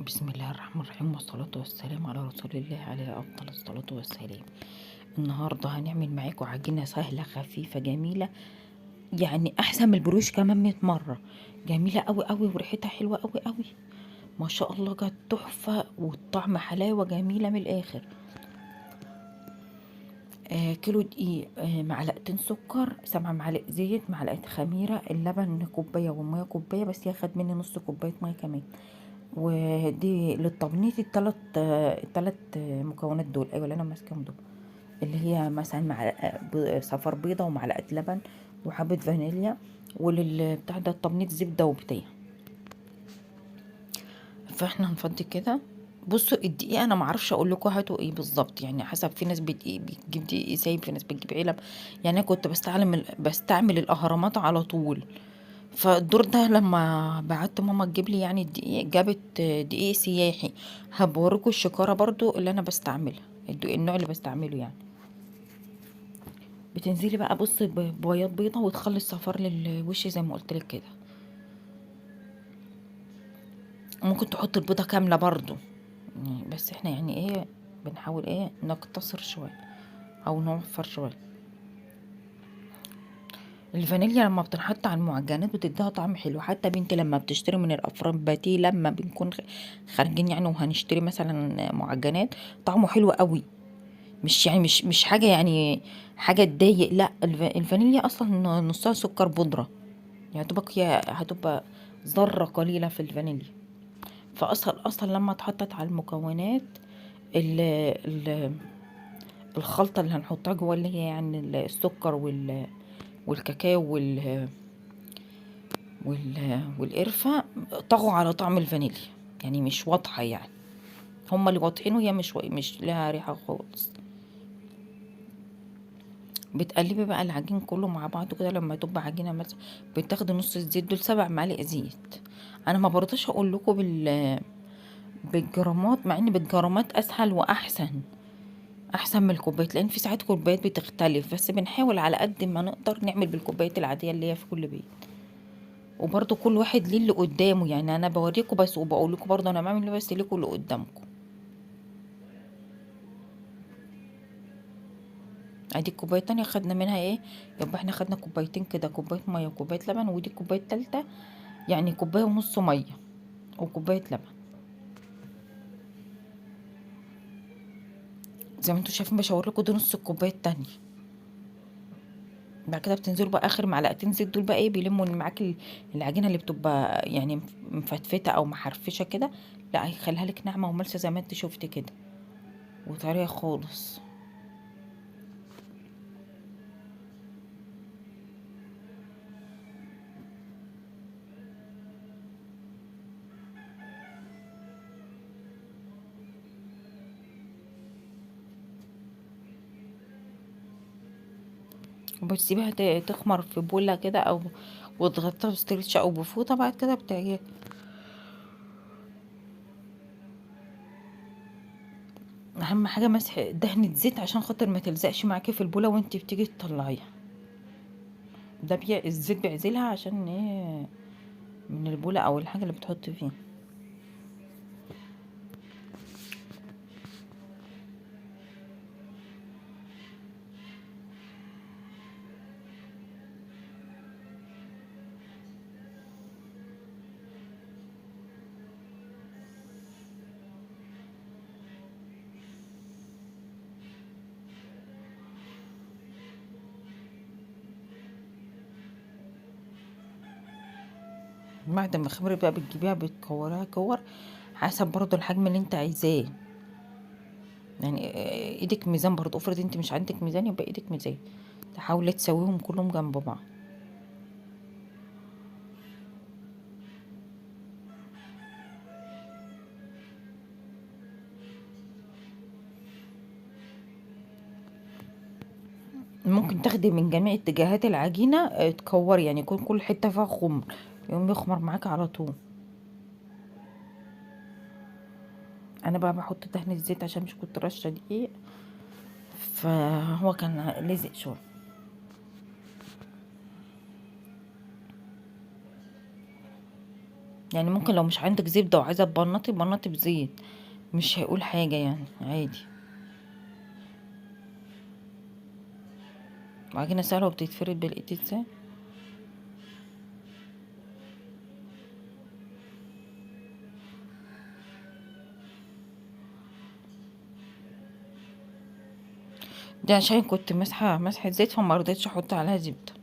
بسم الله الرحمن الرحيم، والصلاة والسلام على رسول الله عليه أفضل الصلاة والسلام. النهاردة هنعمل معاكم عجينة سهلة خفيفة جميلة، يعني أحسن من البروش كمان 100 مرة. جميلة أوي أوي وريحتها حلوة أوي أوي، ما شاء الله، جت تحفة والطعم حلاوة جميلة من الآخر. كيلو دقيق، معلقتين سكر، 7 معالق زيت، معلقة خميرة، اللبن كوباية والمية كوباية، بس ياخد مني نص كوباية مية كمان. ودي للتبنيط التلات مكونات دول، ايوه اللي انا ماسكاهم دول، اللي هي مثلا معلقه صفار بيضه ومعلقه لبن وحبه فانيليا، وللبتاع ده التبنيط زبده وبتاع. فاحنا هنفضي كده. بصوا الدقيق انا معرفش اقول لكم هاتوا ايه بالظبط، يعني حسب، في ناس بتجيب دقيق سايب، في ناس بتجيب علب. يعني انا كنت بستعمل الاهرامات على طول. فالدور ده لما بعت ماما تجيب لي يعني الدقيق، جابت دقيق سياحي. هبوريكم الشكارة برضو اللي انا بستعملها، النوع اللي بستعمله يعني. بتنزلي بقى بص ببياض بيضة وتخلي الصفار للوش زي ما قلت لك كده. ممكن تحط البيضة كاملة برضو يعني، بس احنا يعني ايه، بنحاول ايه نقتصر شوية او نوفر شوية. الفانيليا لما بتنحط على المعجنات بتديها طعم حلو. حتى بنتي لما بتشتري من الافران باتيه، لما بنكون خارجين يعني وهنشتري مثلا معجنات، طعمه حلو قوي. مش يعني مش حاجه يعني حاجه تضايق، لا. الفانيليا اصلا نصها سكر بودره، يعني هتبقى ذره قليله في الفانيليا. فاصلا لما اتحطت على المكونات، ال ال الخلطه اللي هنحطها جوه، اللي هي يعني السكر والكاكاو والقرفة، طغوا على طعم الفانيليا، يعني مش واضحة يعني. هما اللي واضحين وهي مش لها ريحة خالص. بتقلبي بقى العجين كله مع بعضه كده. لما تبقى عجينة مثلا بتاخدي نص الزيت دول، 7 معالق زيت. انا ما برضاش اقول لكم بالجرامات، مع ان بالجرامات اسهل واحسن، احسن من الكوبايات، لان في ساعات كوبايات بتختلف، بس بنحاول على قد ما نقدر نعمل بالكوبايات العادية اللي هي في كل بيت. وبرضه كل واحد ليه اللي قدامه، يعني انا بوريكم بس وبقول لكم برضه انا بعمل ايه، بس ليكوا اللي قدامكم. ادي الكوبايه التانية خدنا منها ايه، يبقى احنا خدنا كوبايتين كده، كوبايه ميه وكوبايه لبن، ودي الكوبايه التالتة، يعني كوبايه ونص ميه وكوبايه لبن. زي ما انتوا شايفين بشاور لكم، دي نص الكوبايه التانية. بعد كده بتنزلوا بقى اخر معلقتين زيت دول، بقى ايه بيلموا معاك العجينه اللي بتبقى يعني مفتفته او محرفشه كده، لا هيخليها لك ناعمه وملسه زي ما انت شفتي كده، وطريه خالص. وبتسيبها تخمر في بولة كده، او وتغطيها بستريتش او بفوطة. بعد كده اهم حاجة مسح دهنة زيت عشان خاطر ما تلزقش معاكي في البولة وانتي بتيجي تطلعيها. ده الزيت بيعزلها عشان ايه، من البولة او الحاجة اللي بتحط فيها. بعد ما خمرت بقى بتجيبيها بتكوريها كور حسب برضو الحجم اللي انت عايزاه. يعني ايدك ميزان برضو، افرض انت مش عندك ميزان يبقى ايدك ميزان، تحاولي تسويهم كلهم جنب بعض. ممكن تاخدي من جميع اتجاهات العجينة، تكوري، يعني يكون كل حتة فيها خمر، يقوم يخمر معاك على طول. انا بقى بحط دهنة زيت عشان مش كنت رشة دقيق، فهو كان لزق شوية. يعني ممكن لو مش عندك زبدة وعايزة تبنطي بنطي بزيت، مش هيقول حاجة يعني، عادي. وعجينة سهلة وبتتفرد بالايد ازاي. دي عشان كنت مسحة مسحة زيت فما رضيتش احط عليها زبدة.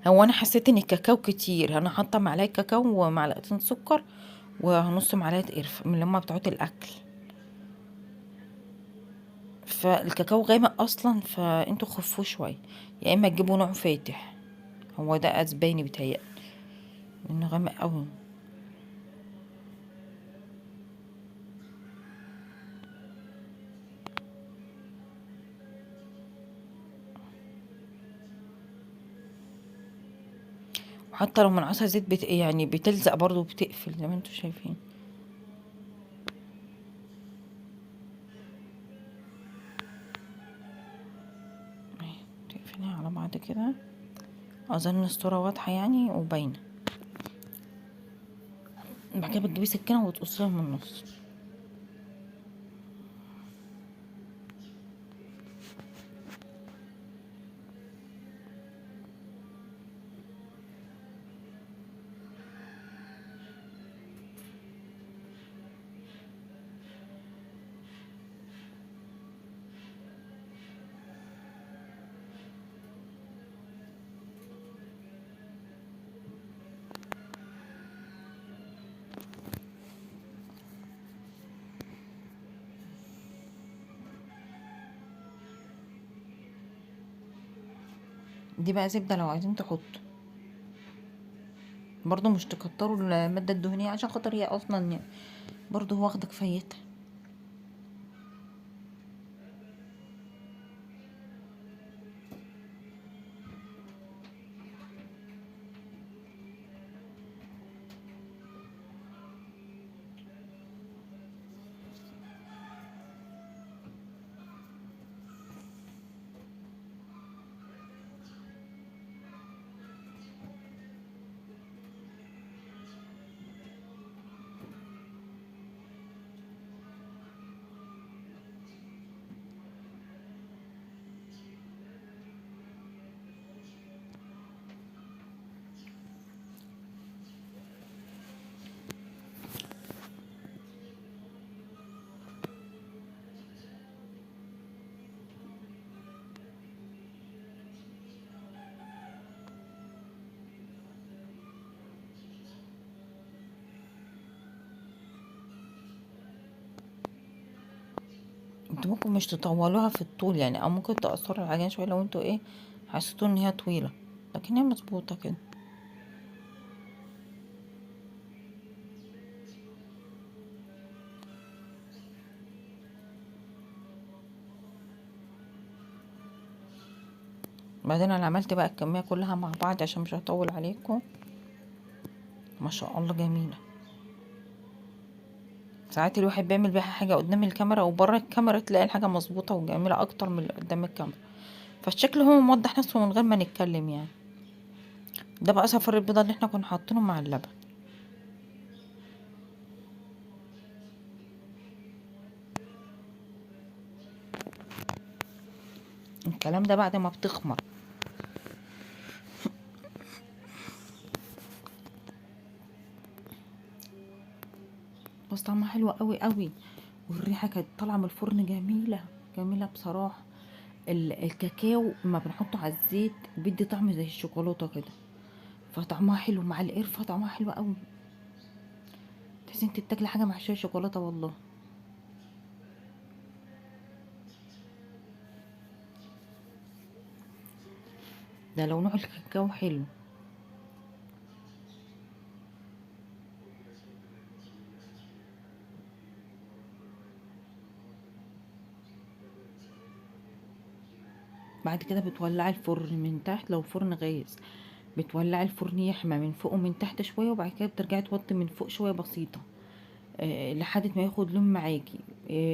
هو انا حسيت ان الكاكاو كتير، انا حاطة معلقة كاكاو ومعلقتين سكر ونص معلقة قرفة من اللي هما بتوعت الاكل، فالكاكاو غامق اصلا، فانتوا خفوه شوية، يا اما تجيبوا نوع فاتح. هو ده اسباني بيتهيألي، انه غامق قوي. وحتى لو منعصها زيت يعني بتلزق برضو وبتقفل زي ما انتوا شايفين. اهي تقفليها على بعض كده، اظن الصورة واضحة يعني وباينة. بعد كده بتجيبي سكينة وتقصيها من النص. دي بقى زبدة لو عايزين تحطوا، برضو مش تكتروا المادة الدهنية عشان خاطر هي اصلا يعني برضو واخدة كفايتها. انتوا ممكن مش تطولوها في الطول يعني، او ممكن تقصروا العجينة شوية لو انتوا ايه حسيتوا ان هي طويلة، لكن هي مظبوطة كده. بعدين انا عملت بقى الكمية كلها مع بعض عشان مش هطول عليكم. ما شاء الله جميلة. ساعات الواحد بيعمل بيها حاجة قدام الكاميرا وبره الكاميرا تلاقي الحاجة مظبوطة وجميلة اكتر من اللي قدام الكاميرا، فالشكل هو موضح نفسه من غير ما نتكلم يعني. ده بقى صفار البيضة اللي احنا كنا حاطينه مع اللبن. الكلام ده بعد ما بتخمر. بس طعمها حلو قوي قوي، والريحة كانت طالعة من الفرن جميلة جميلة بصراحة. الكاكاو لما بنحطه على الزيت بيدي طعم زي الشوكولاتة كده، فطعمها حلو مع القرفة، طعمها حلو قوي. تحسي انت بتاكلي حاجة محشية شوكولاتة والله. ده لو نوع الكاكاو حلو. بعد كده بتولعي الفرن من تحت لو فرن غاز، بتولعي الفرن يحمى من فوق ومن تحت شوية، وبعد كده بترجعي توطي من فوق شوية بسيطة، لحد ما ياخد لون معاكي.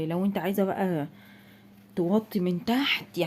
لو انت عايزة بقى توطي من تحت